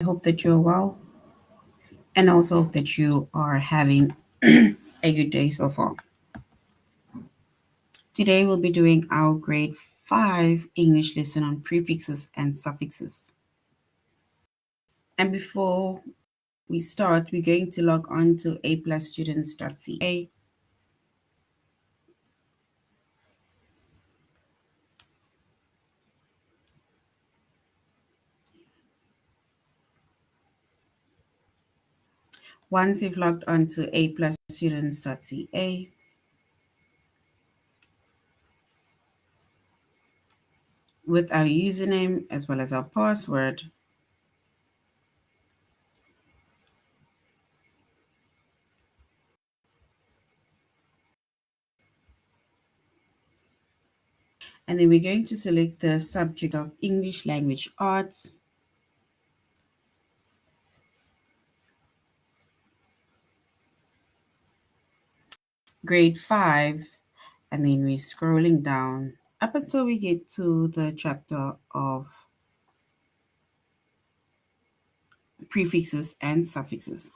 I hope that you're well and also hope that you are having a good day so far. Today we'll be doing our grade 5 English lesson on prefixes and suffixes. And before we start, we're going to log on to aplusstudents.ca. Once you've logged on to aplusstudents.ca, with our username as well as our password, and then we're going to select the subject of English Language Arts. Grade 5, and then we're scrolling down up until we get to the chapter of prefixes and suffixes.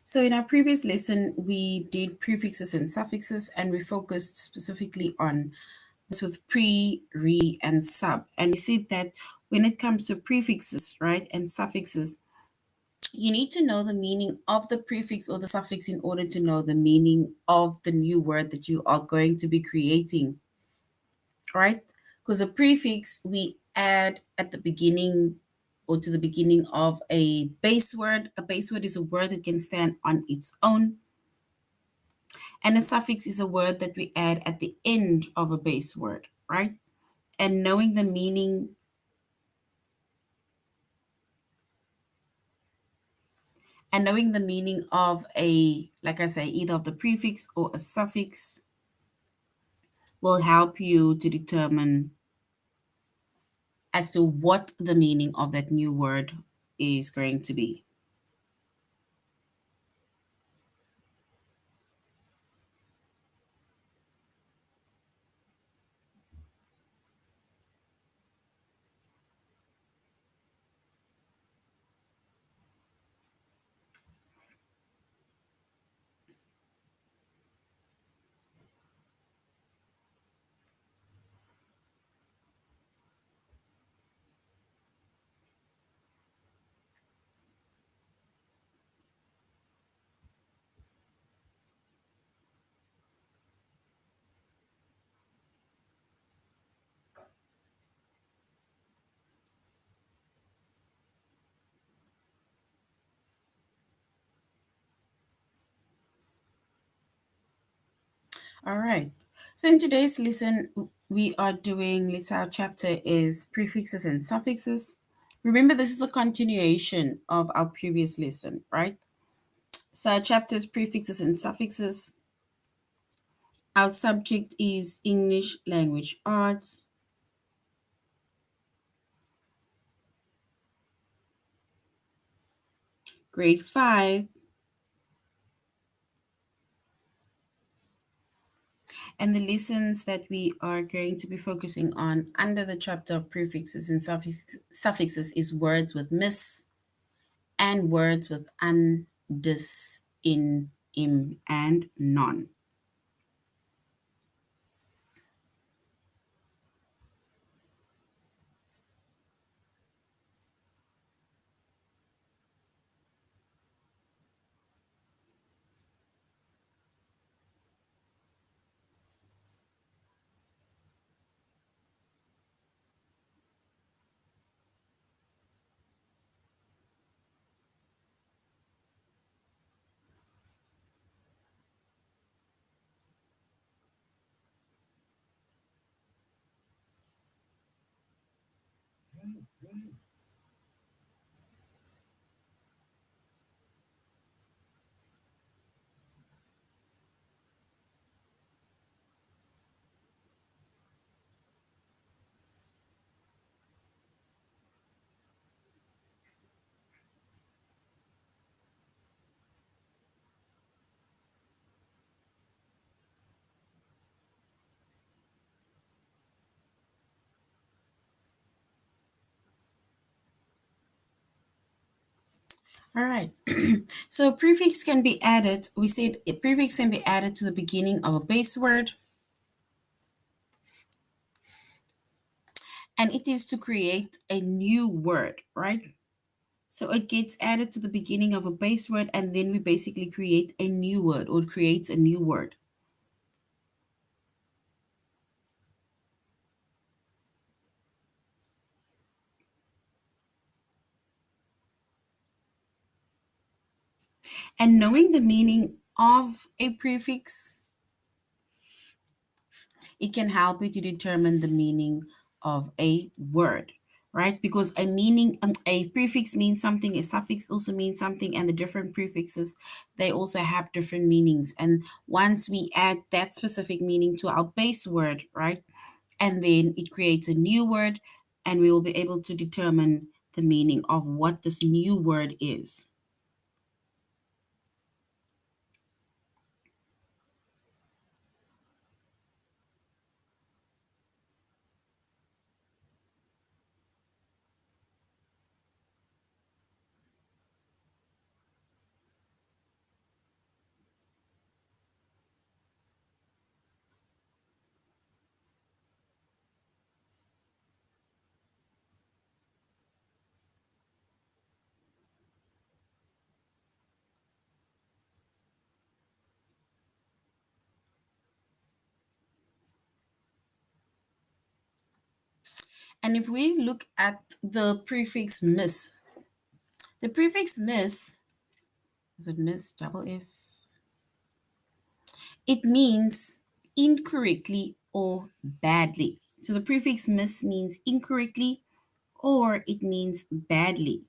So in our previous lesson, we did prefixes and suffixes, and we focused specifically on this with pre, re, and sub. And we said that when it comes to prefixes, right, and suffixes, you need to know the meaning of the prefix or the suffix in order to know the meaning of the new word that you are going to be creating, right? Because a prefix we add at the beginning or to the beginning of a base word. A base word is a word that can stand on its own. And a suffix is a word that we add at the end of a base word, right? And knowing the meaning of a, like I say, either of the prefix or a suffix will help you to determine as to what the meaning of that new word is going to be. All right. So in today's lesson, we are doing, our chapter is prefixes and suffixes. Remember, this is a continuation of our previous lesson, right? So our chapter is prefixes and suffixes. Our subject is English Language Arts. Grade 5. And the lessons that we are going to be focusing on under the chapter of prefixes and suffixes is words with miss and words with un, dis, in, im, and non. All right. So a prefix can be added. We said a prefix can be added to the beginning of a base word, and it is to create a new word, right? So it gets added to the beginning of a base word, and then we basically create a new word, or it creates a new word. And knowing the meaning of a prefix, it can help you to determine the meaning of a word, right? Because a prefix means something, a suffix also means something, and the different prefixes, they also have different meanings. And once we add that specific meaning to our base word, right, and then it creates a new word, and we will be able to determine the meaning of what this new word is. And if we look at the prefix miss, the prefix miss, is it miss double S? It means incorrectly or badly. So the prefix miss means incorrectly or it means badly.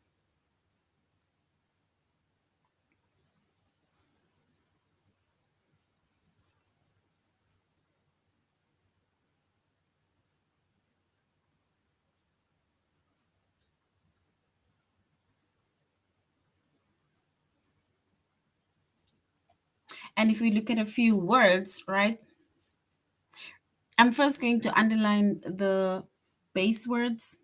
And if we look at a few words, right, I'm first going to underline the base words.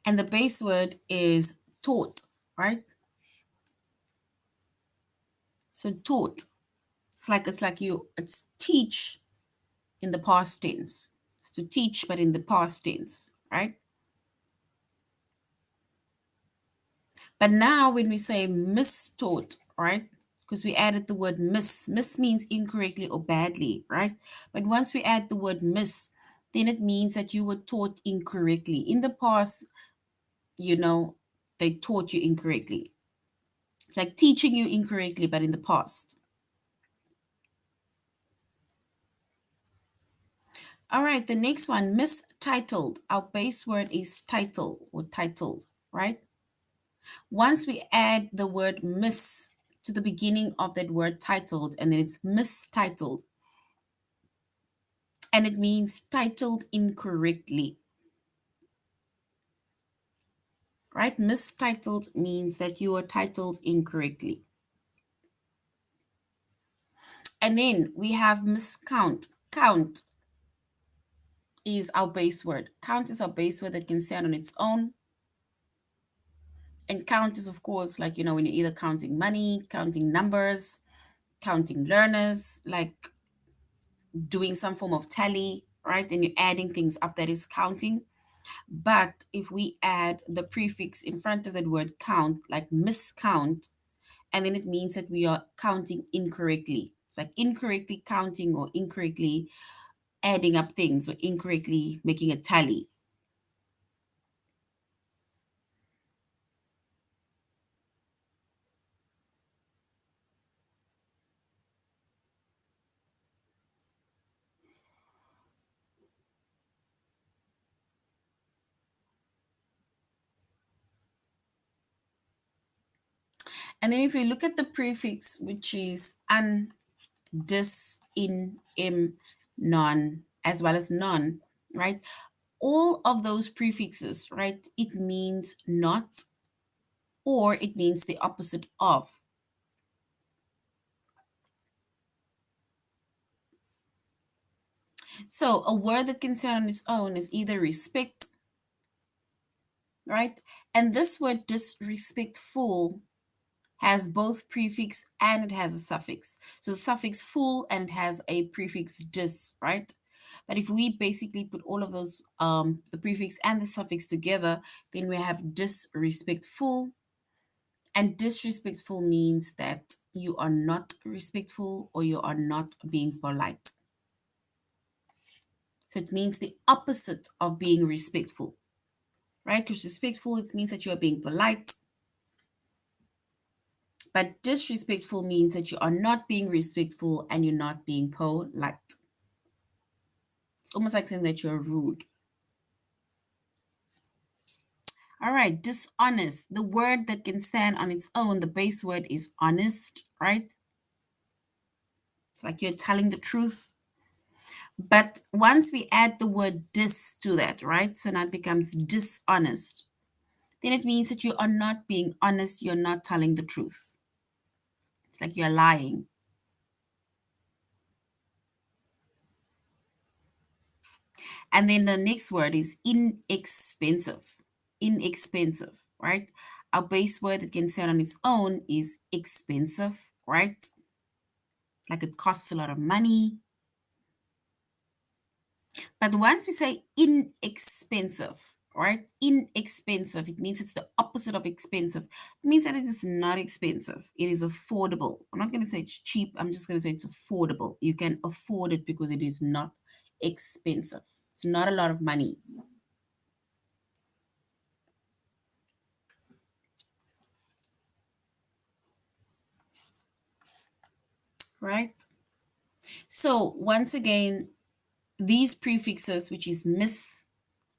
And the base word is taught, right? So taught, it's teach in the past tense. It's to teach, but in the past tense, right? But now when we say mistaught, right? Because we added the word miss. Miss means incorrectly or badly, right? But once we add the word miss, then it means that you were taught incorrectly. In the past, you know, they taught you incorrectly. It's like teaching you incorrectly, but in the past. All right, the next one, mistitled. Our base word is title or titled, right? Once we add the word miss to the beginning of that word titled, and then it's mistitled, and it means titled incorrectly, right? Mistitled means that you are titled incorrectly. And then we have miscount. Count is our base word. Count is our base word that can stand on its own. And count is, of course, like, when you're either counting money, counting numbers, counting learners, like doing some form of tally, right? And you're adding things up, that is counting. But if we add the prefix in front of that word count, like miscount, and then it means that we are counting incorrectly. It's like incorrectly counting or incorrectly adding up things or incorrectly making a tally. And then if you look at the prefix, which is un, dis, in, im, non, as well as non, right? All of those prefixes, right? It means not or it means the opposite of. So a word that can stand on its own is either respect, right? And this word disrespectful has both prefix and it has a suffix. So the suffix full and it has a prefix dis, right? But if we basically put all of those, the prefix and the suffix together, then we have disrespectful. And disrespectful means that you are not respectful or you are not being polite. So it means the opposite of being respectful, right? Because respectful, it means that you are being polite. But disrespectful means that you are not being respectful and you're not being polite. It's almost like saying that you're rude. All right, dishonest. The word that can stand on its own, the base word is honest, right? It's like you're telling the truth. But once we add the word dis to that, right? So now it becomes dishonest. Then it means that you are not being honest, you're not telling the truth. It's like you're lying. And then the next word is inexpensive. Inexpensive, right? Our base word that can stand on its own is expensive, right? Like it costs a lot of money. But once we say inexpensive, right? Inexpensive, it means it's the opposite of expensive. It means that it is not expensive. It is affordable. I'm not going to say it's cheap. I'm just going to say it's affordable. You can afford it because it is not expensive. It's not a lot of money, right? So once again, these prefixes, which is miss,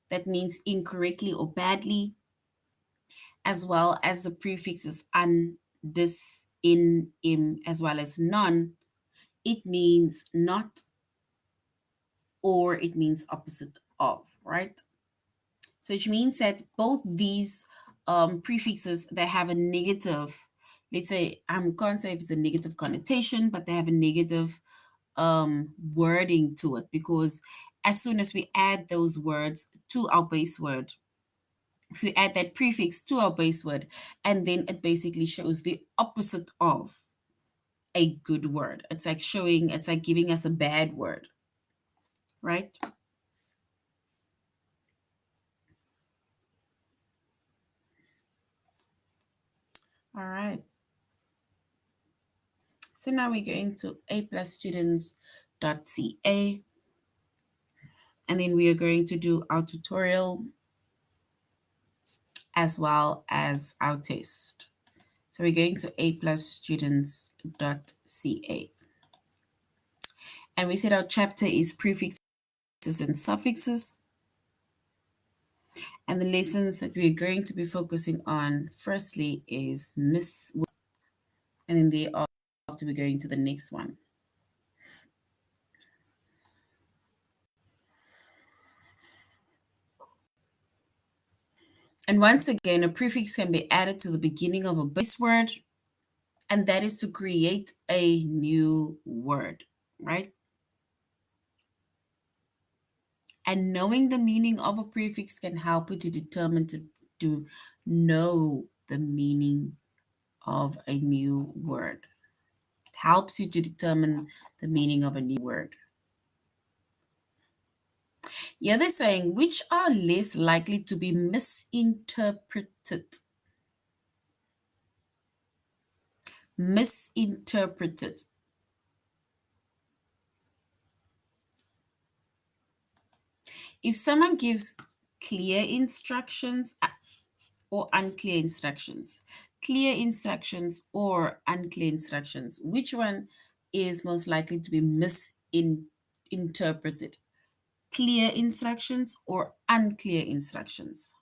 that means incorrectly or badly, as well as the prefixes un, dis, in, im, as well as non, it means not or it means opposite of, right? So which means that both these prefixes, they have a negative, let's say, I can't say if it's a negative connotation, but they have a negative wording to it because as soon as we add those words to our base word, if we add that prefix to our base word, and then it basically shows the opposite of a good word. It's like showing, it's like giving us a bad word, right? All right. So now we're going to aplusstudents.ca, and then we are going to do our tutorial as well as our test. So we're going to aplusstudents.ca. And we said our chapter is prefixes and suffixes. And the lessons that we're going to be focusing on firstly is miss, and then thereafter we're going to the next one. And once again, a prefix can be added to the beginning of a base word, and that is to create a new word, right? And knowing the meaning of a prefix can help you to determine to know the meaning of a new word. It helps you to determine the meaning of a new word. Yeah, they're saying which are less likely to be misinterpreted. Misinterpreted. If someone gives clear instructions or unclear instructions, clear instructions or unclear instructions, which one is most likely to be misinterpreted? Clear instructions or unclear instructions?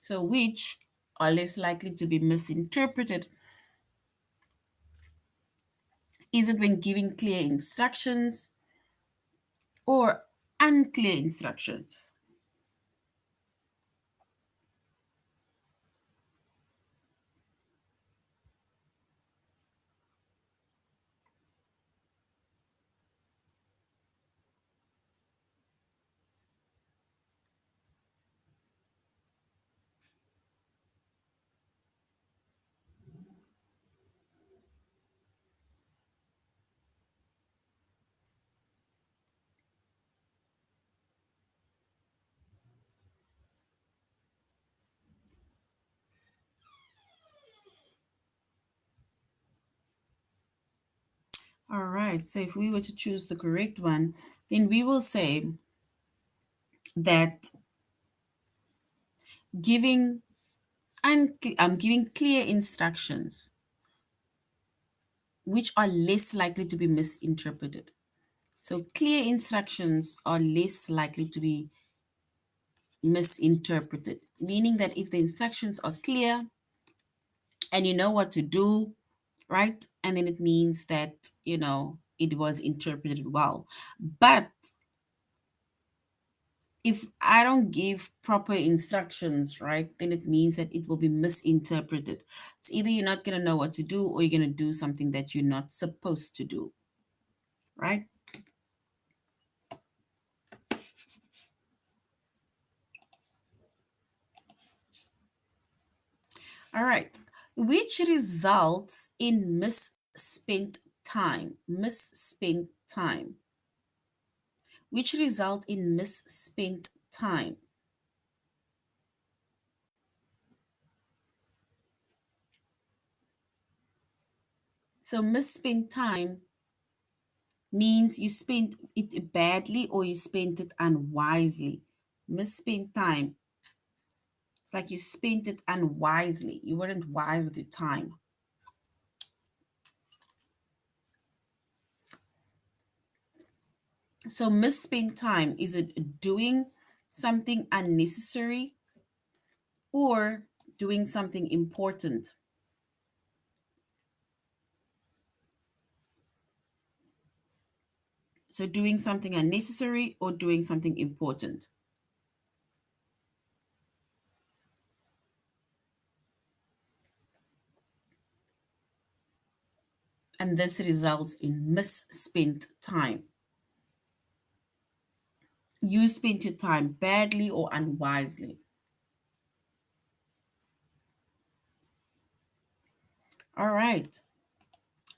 So, which are less likely to be misinterpreted? Is it when giving clear instructions or unclear instructions? All right, so if we were to choose the correct one, then we will say that giving giving clear instructions which are less likely to be misinterpreted. So clear instructions are less likely to be misinterpreted, meaning that if the instructions are clear and you know what to do, right? And then it means that, it was interpreted well. But if I don't give proper instructions, right, then it means that it will be misinterpreted. It's either you're not going to know what to do or you're going to do something that you're not supposed to do, right? All right. Which results in misspent time? Misspent time. Which result in misspent time? So misspent time means you spent it badly or you spent it unwisely. Misspent time, it's like you spent it unwisely. You weren't wise with your time. So misspent time, is it doing something unnecessary or doing something important? So doing something unnecessary or doing something important. And this results in misspent time. You spent your time badly or unwisely. All right.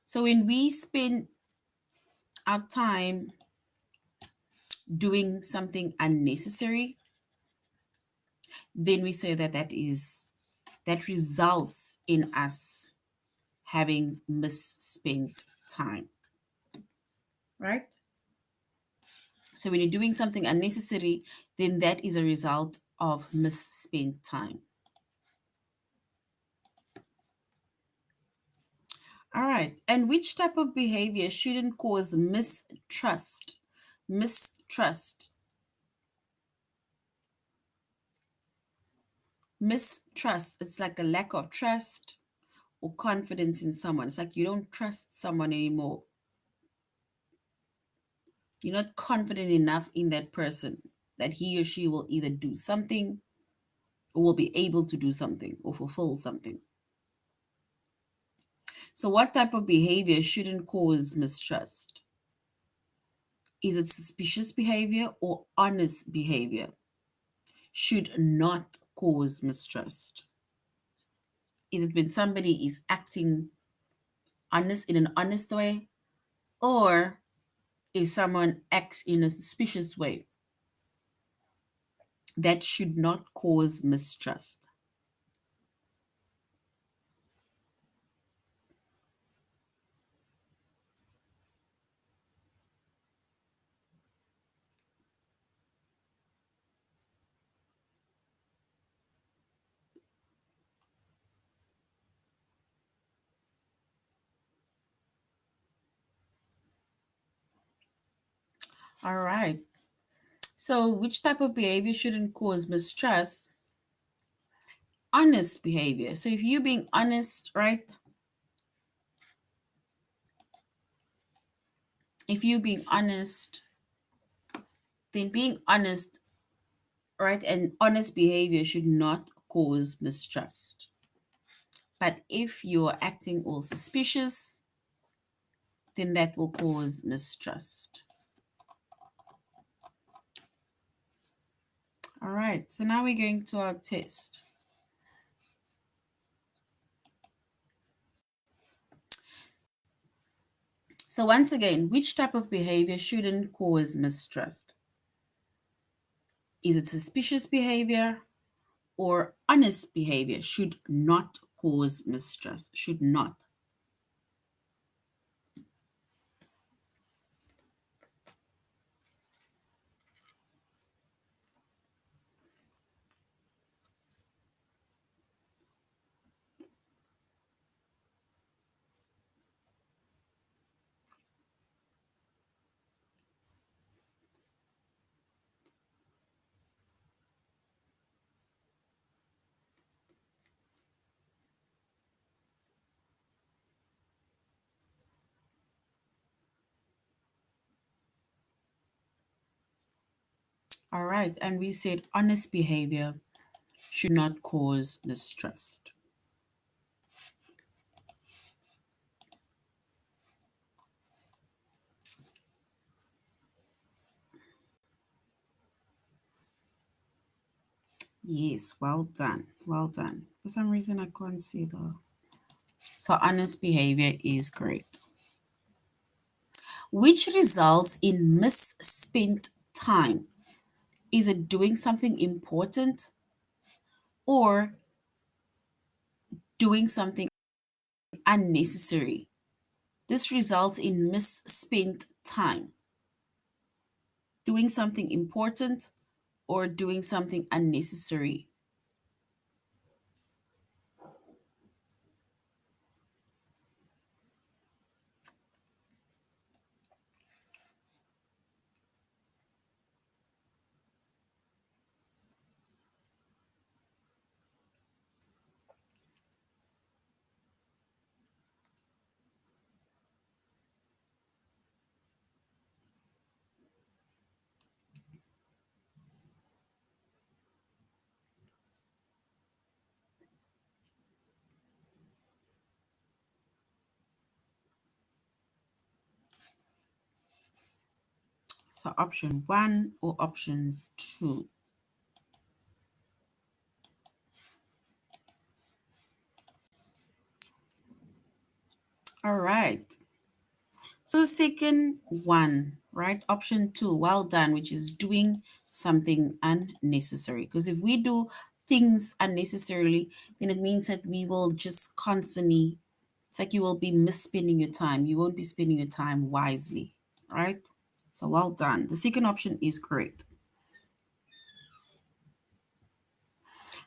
So when we spend our time doing something unnecessary, then we say that that results in us having misspent time, right? So when you're doing something unnecessary, then that is a result of misspent time. All right. And which type of behavior shouldn't cause mistrust? Mistrust. Mistrust. It's like a lack of trust or confidence in someone. It's like you don't trust someone anymore. You're not confident enough in that person that he or she will either do something or will be able to do something or fulfill something. So, what type of behavior shouldn't cause mistrust? Is it suspicious behavior or honest behavior? Should not cause mistrust. Is it when somebody is acting honest in an honest way or if someone acts in a suspicious way? That should not cause mistrust. All right. So, which type of behavior shouldn't cause mistrust? honest behavior. So if you're being honest, right? If you're being honest, then being honest, right, and honest behavior should not cause mistrust. But if you're acting all suspicious, then that will cause mistrust. All right, so now we're going to our test. So once again, which type of behavior shouldn't cause mistrust? Is it suspicious behavior or honest behavior? Should not cause mistrust, should not. All right, and we said honest behavior should not cause mistrust. Yes, well done. Well done. For some reason, I can't see the. So, honest behavior is correct. Which results in misspent time? Is it doing something important or doing something unnecessary? This results in misspent time. Doing something important or doing something unnecessary. So option 1 or option 2. All right. So second one, right? Option 2, well done, which is doing something unnecessary. Because if we do things unnecessarily, then it means that we will just constantly, it's like you will be misspending your time. You won't be spending your time wisely, right? So well done. The second option is correct.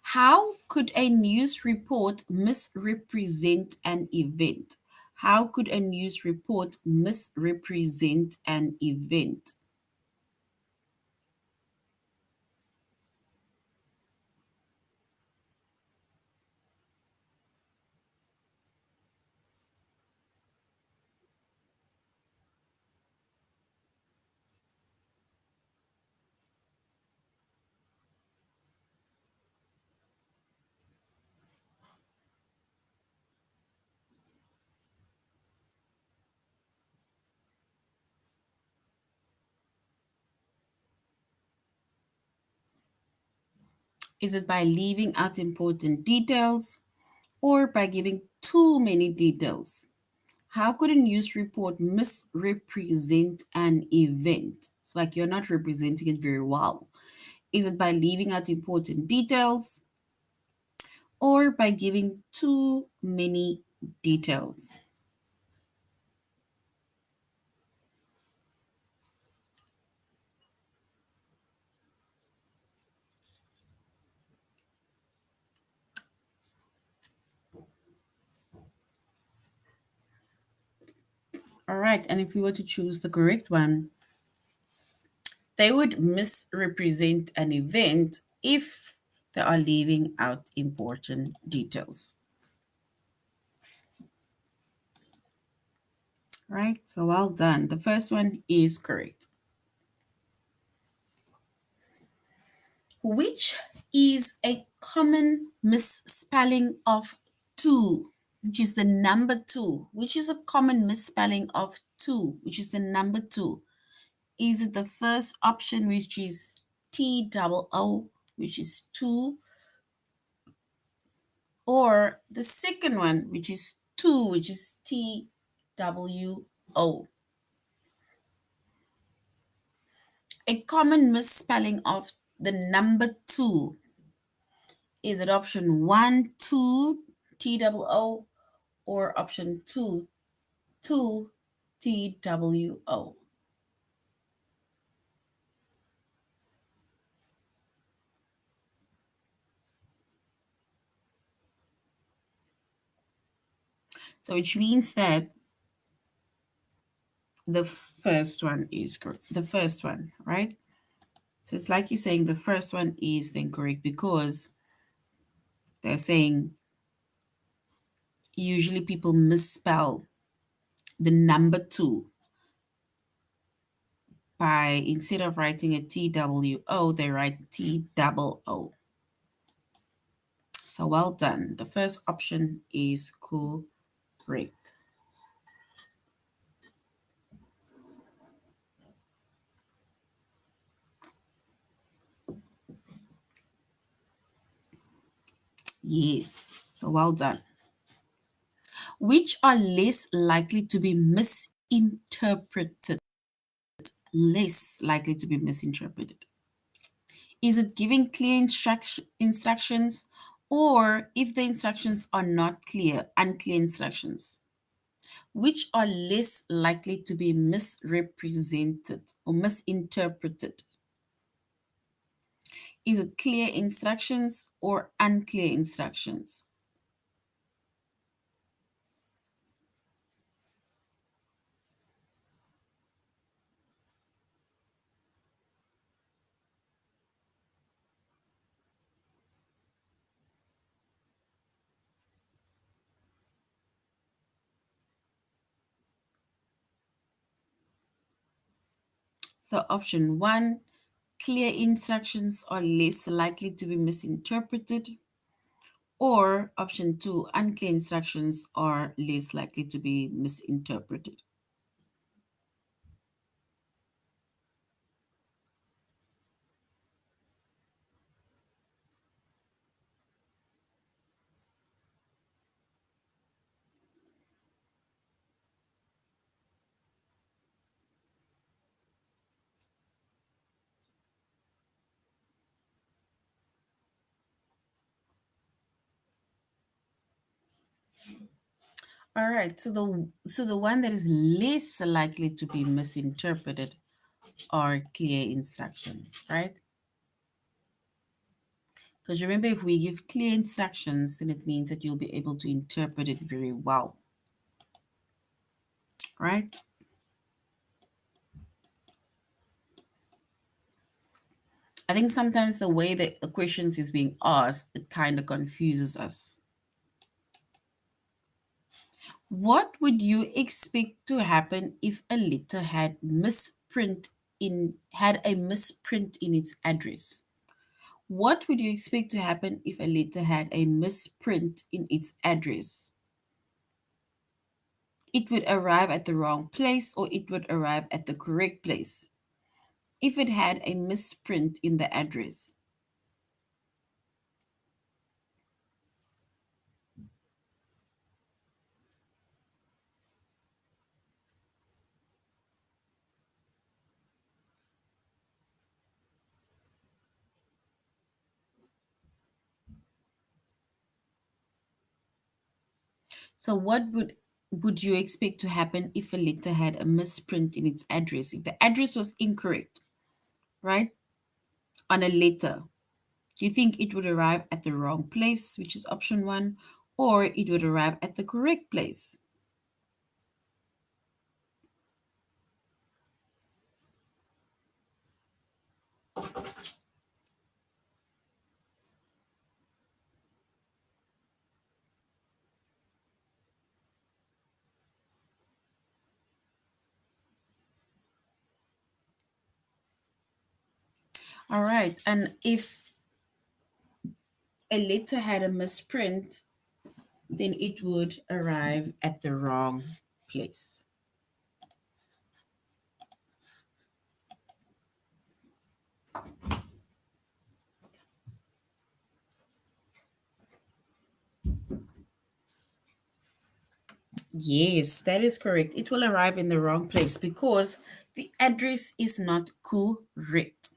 How could a news report misrepresent an event? How could a news report misrepresent an event? Is it by leaving out important details or by giving too many details? How could a news report misrepresent an event? It's like you're not representing it very well. Is it by leaving out important details or by giving too many details? All right, and if we were to choose the correct one, they would misrepresent an event if They are leaving out important details. Right? So well done. The first one is correct. Which is a common misspelling of two, which is the number two, which is a common misspelling of two, which is the number two. Is it the first option, which is TOO, which is two, or the second one, which is two, which is TWO? A common misspelling of the number two. Is it option one, two, TWO, or option two, two, TWO? So which means that the first one is correct. The first one, right? So it's like you're saying the first one is the incorrect because they're saying usually people misspell the number two by instead of writing a TWO, they write TOO. So well done. The first option is correct. Yes. So well done. Which are less likely to be misinterpreted? Less likely to be misinterpreted. Is it giving clear instructions, or if the instructions are not clear, unclear instructions? Which are less likely to be misrepresented or misinterpreted? Is it clear instructions or unclear instructions? So, option one, clear instructions are less likely to be misinterpreted, or option two, unclear instructions are less likely to be misinterpreted. All right, so the one that is less likely to be misinterpreted are clear instructions, right? Because remember, if we give clear instructions, then it means that you'll be able to interpret it very well, right? I think sometimes the way that the questions is being asked, it kind of confuses us. What would you expect to happen if a letter had a misprint in its address? What would you expect to happen if a letter had a misprint in its address? It would arrive at the wrong place or it would arrive at the correct place if it had a misprint in the address. So what would you expect to happen if a letter had a misprint in its address? If the address was incorrect, right? On a letter, do you think it would arrive at the wrong place, which is option one, or it would arrive at the correct place? All right. And if a letter had a misprint, then it would arrive at the wrong place. Yes, that is correct. It will arrive in the wrong place because the address is not correct.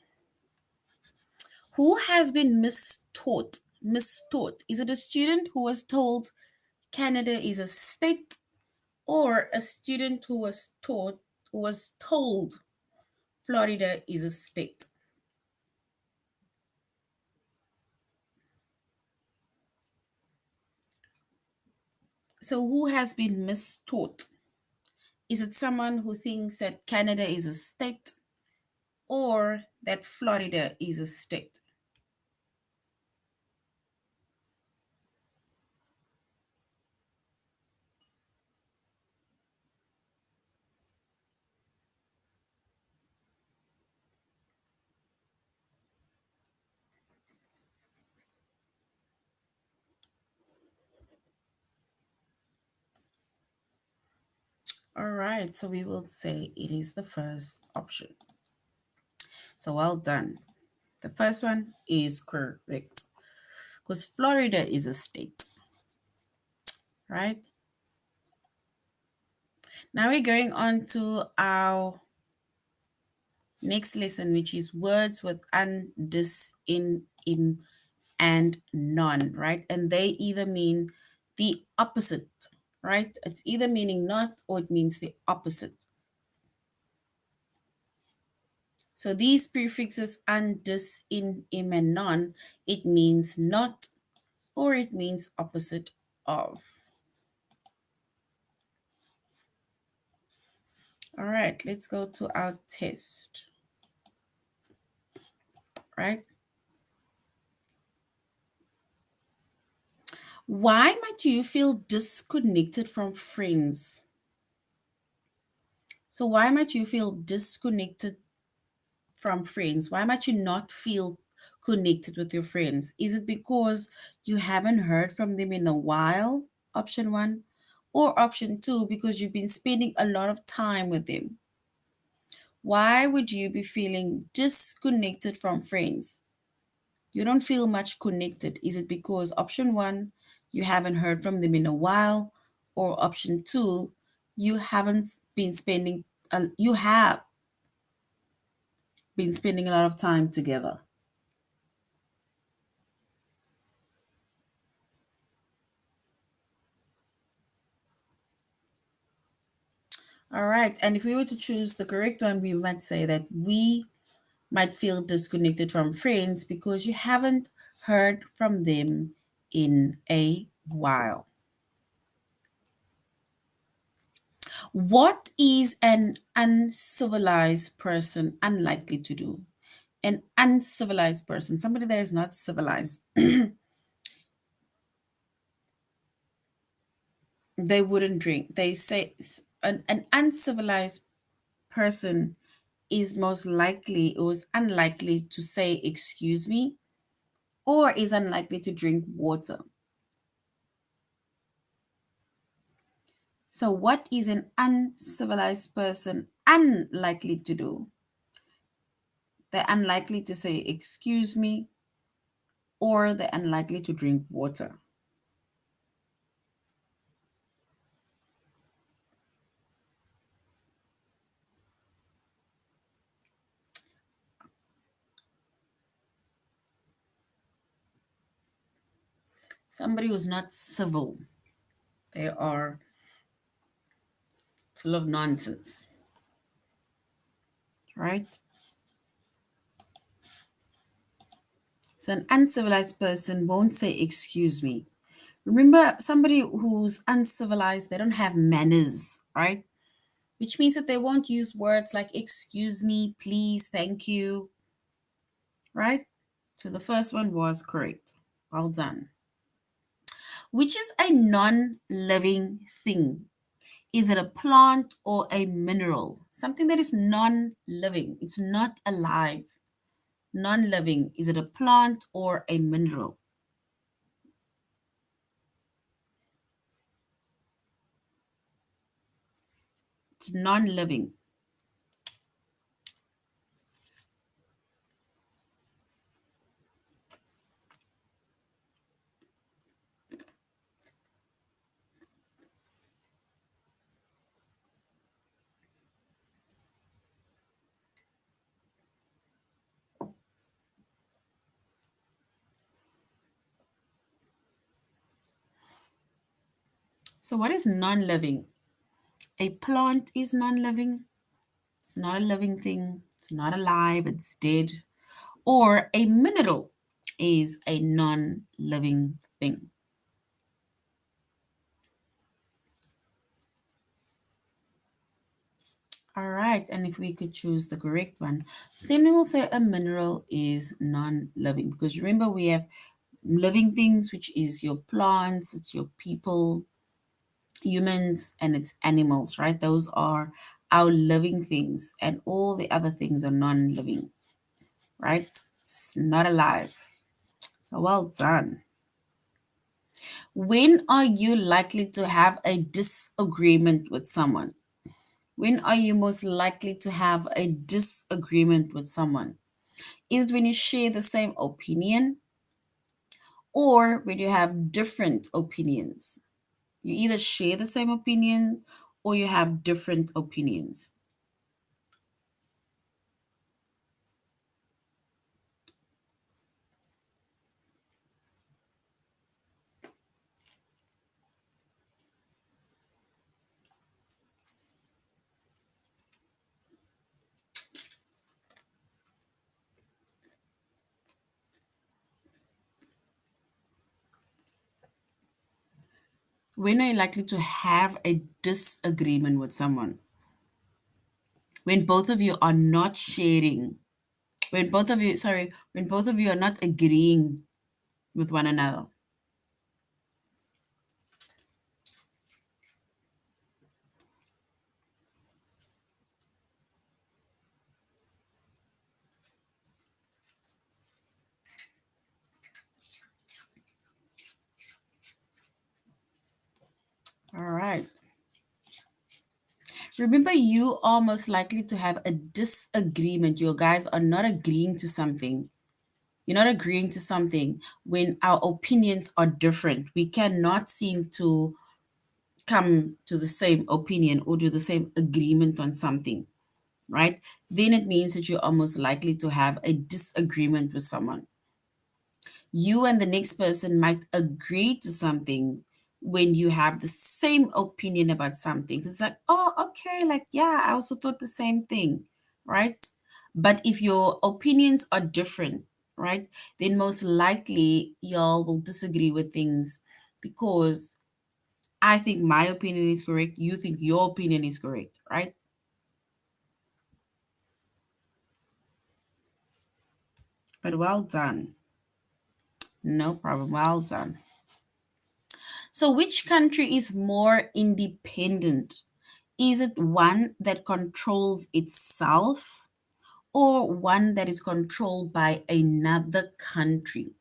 Who has been mistaught? Mistaught. Is it a student who was told Canada is a state, or a student who was told Florida is a state? So who has been mistaught? Is it someone who thinks that Canada is a state or that Florida is a state? All right, so we will say it is the first option. So well done. The first one is correct because Florida is a state, right? Now we're going on to our next lesson, which is words with an, dis, in, im, and non, right? And they either mean the opposite, right? It's either meaning not or it means the opposite. So these prefixes an, dis, in, im, and non, it means not or it means opposite of. All right, let's go to our test, right? Why might you feel disconnected from friends? So why might you feel disconnected from friends? Why might you not feel connected with your friends? Is it because you haven't heard from them in a while? Option one. Or option two, because you've been spending a lot of time with them. Why would you be feeling disconnected from friends? You don't feel much connected. Is it because option one, you haven't heard from them in a while? Or option two, you haven't been spending, you have been spending a lot of time together? All right. And if we were to choose the correct one, we might say that we might feel disconnected from friends because you haven't heard from them in a while. What is an uncivilized person unlikely to do? An uncivilized person, somebody that is not civilized, they wouldn't drink. They say an uncivilized person is most likely or is unlikely to say, excuse me, or is unlikely to drink water. So, what is an uncivilized person unlikely to do? They're unlikely to say, excuse me, or they're unlikely to drink water. Somebody who's not civil, they are full of nonsense, right? So, an uncivilized person won't say, excuse me. Remember, somebody who's uncivilized, they don't have manners, right? Which means that they won't use words like excuse me, please, thank you, right? So the first one was correct. Well done. Which is a non living thing? Is it a plant or a mineral? Something that is non living, it's not alive. Non-living, is it a plant or a mineral? It's non-living. So what is non-living? A plant is non-living. It's not a living thing. It's not alive. It's dead. Or a mineral is a non-living thing. All right, and if we could choose the correct one, then we will say a mineral is non-living, because remember we have living things, which is your plants, it's your people, humans, and it's animals, right? Those are our living things, and all the other things are non-living, right? It's not alive. So well done. When are you likely to have a disagreement with someone? When are you most likely to have a disagreement with someone? Is it when you share the same opinion or when you have different opinions? You either share the same opinion or you have different opinions. When are you likely to have a disagreement with someone? When both of you are not sharing, when both of you are not agreeing with one another. All right. Remember, you are most likely to have a disagreement. You guys are not agreeing to something. You're not agreeing to something when our opinions are different. We cannot seem to come to the same opinion or do the same agreement on something, right? Then it means that you're almost likely to have a disagreement with someone. You and the next person might agree to something when you have the same opinion about something. It's like, oh, okay, like, yeah, I also thought the same thing, right? But if your opinions are different, right, then most likely y'all will disagree with things because I think my opinion is correct, you think your opinion is correct, right? But well done. No problem. Well done. So, which country is more independent? Is it one that controls itself or one that is controlled by another country?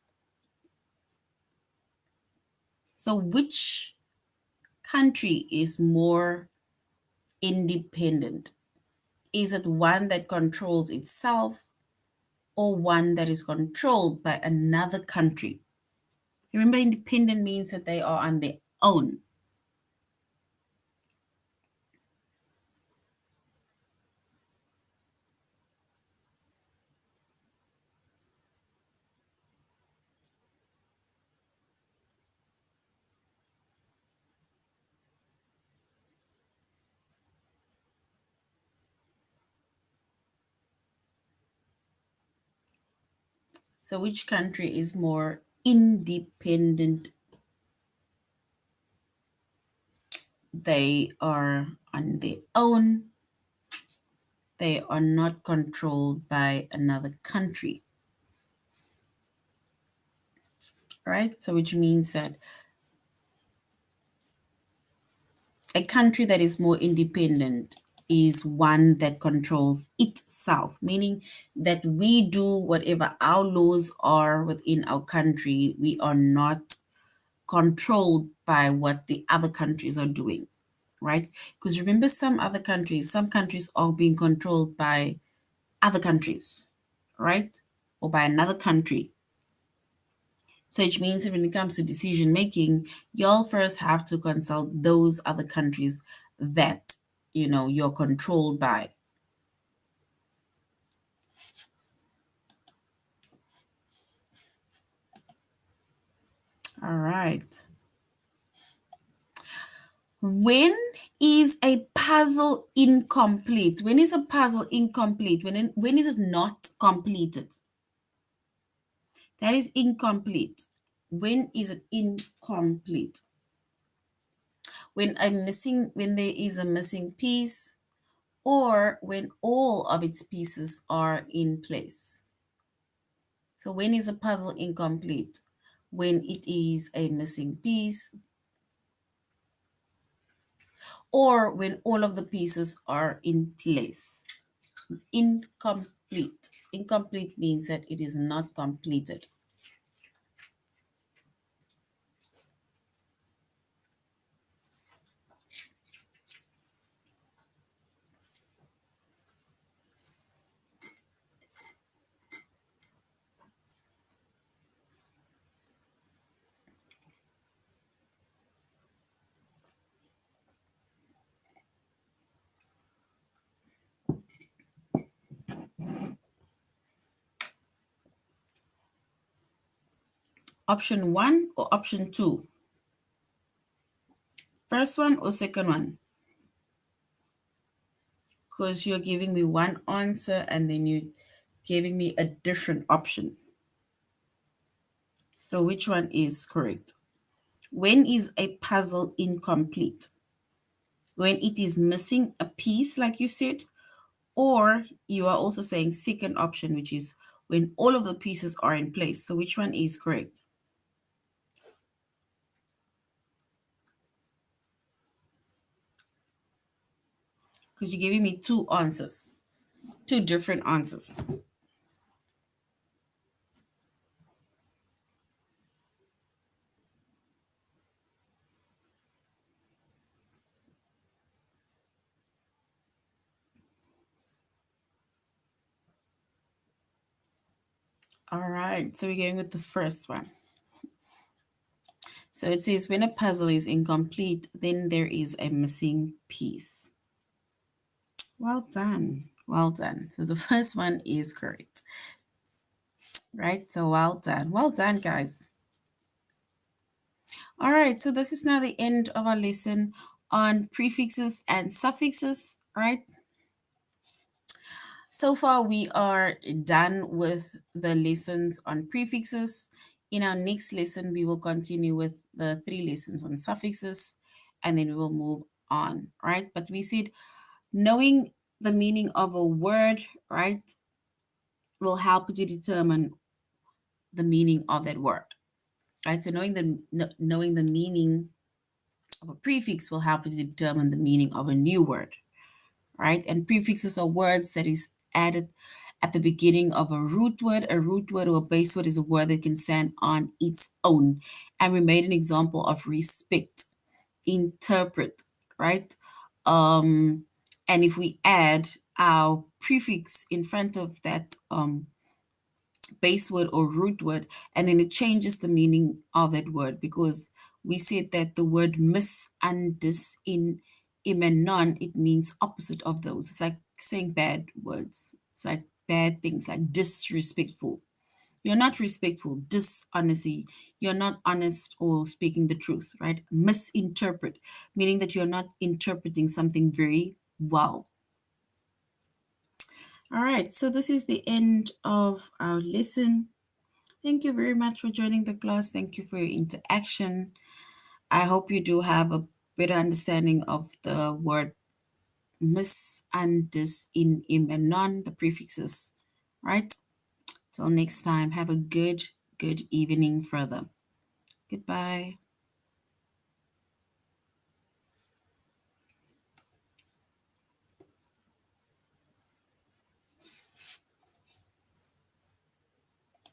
So, which country is more independent? Is it one that controls itself or one that is controlled by another country? Remember, independent means that they are on their own. So, which country is more independent? They are on their own. They are not controlled by another country. Right? So, which means that a country that is more independent is one that controls itself, meaning that we do whatever our laws are within our country. We are not controlled by what the other countries are doing, right? Because remember, some countries are being controlled by other countries, right? Or by another country. So which means that when it comes to decision making, you'll first have to consult those other countries that you're controlled by. All right. When is a puzzle incomplete? When is a puzzle incomplete? When is it not completed? That is incomplete. When is it incomplete? When there is a missing piece, or when all of its pieces are in place. So when is a puzzle incomplete? When it is a missing piece, or when all of the pieces are in place. Incomplete. Incomplete means that it is not completed. Option 1 or option 2? First one or second one? Because you're giving me one answer and then you're giving me a different option. So which one is correct? When is a puzzle incomplete? When it is missing a piece, like you said, or you are also saying second option, which is when all of the pieces are in place. So which one is correct? Because you're giving me two answers, two different answers. All right, so we're going with the first one. So it says when a puzzle is incomplete, then there is a missing piece. Well done. Well done. So the first one is correct. Right? So well done. Well done, guys. All right, so this is now the end of our lesson on prefixes and suffixes, right? So far, we are done with the lessons on prefixes. In our next lesson, we will continue with the 3 lessons on suffixes, and then we will move on, right? But we said knowing the meaning of a word, right, will help you to determine the meaning of that word, right? So knowing the meaning of a prefix will help you to determine the meaning of a new word, right? And prefixes are words that is added at the beginning of a root word. A root word or a base word is a word that can stand on its own. And we made an example of respect, interpret, right? And if we add our prefix in front of that base word or root word, and then it changes the meaning of that word, because we said that the word miss and dis in im and non, it means opposite of those. It's like saying bad words. It's like bad things, like disrespectful. You're not respectful, dishonesty. You're not honest or speaking the truth, right? Misinterpret, meaning that you're not interpreting something very well. All right, so this is the end of our lesson. Thank you very much for joining the class. Thank you for your interaction. I hope you do have a better understanding of the word miss and dis in im and non, the prefixes, right? Till next time, have a good evening further. Goodbye.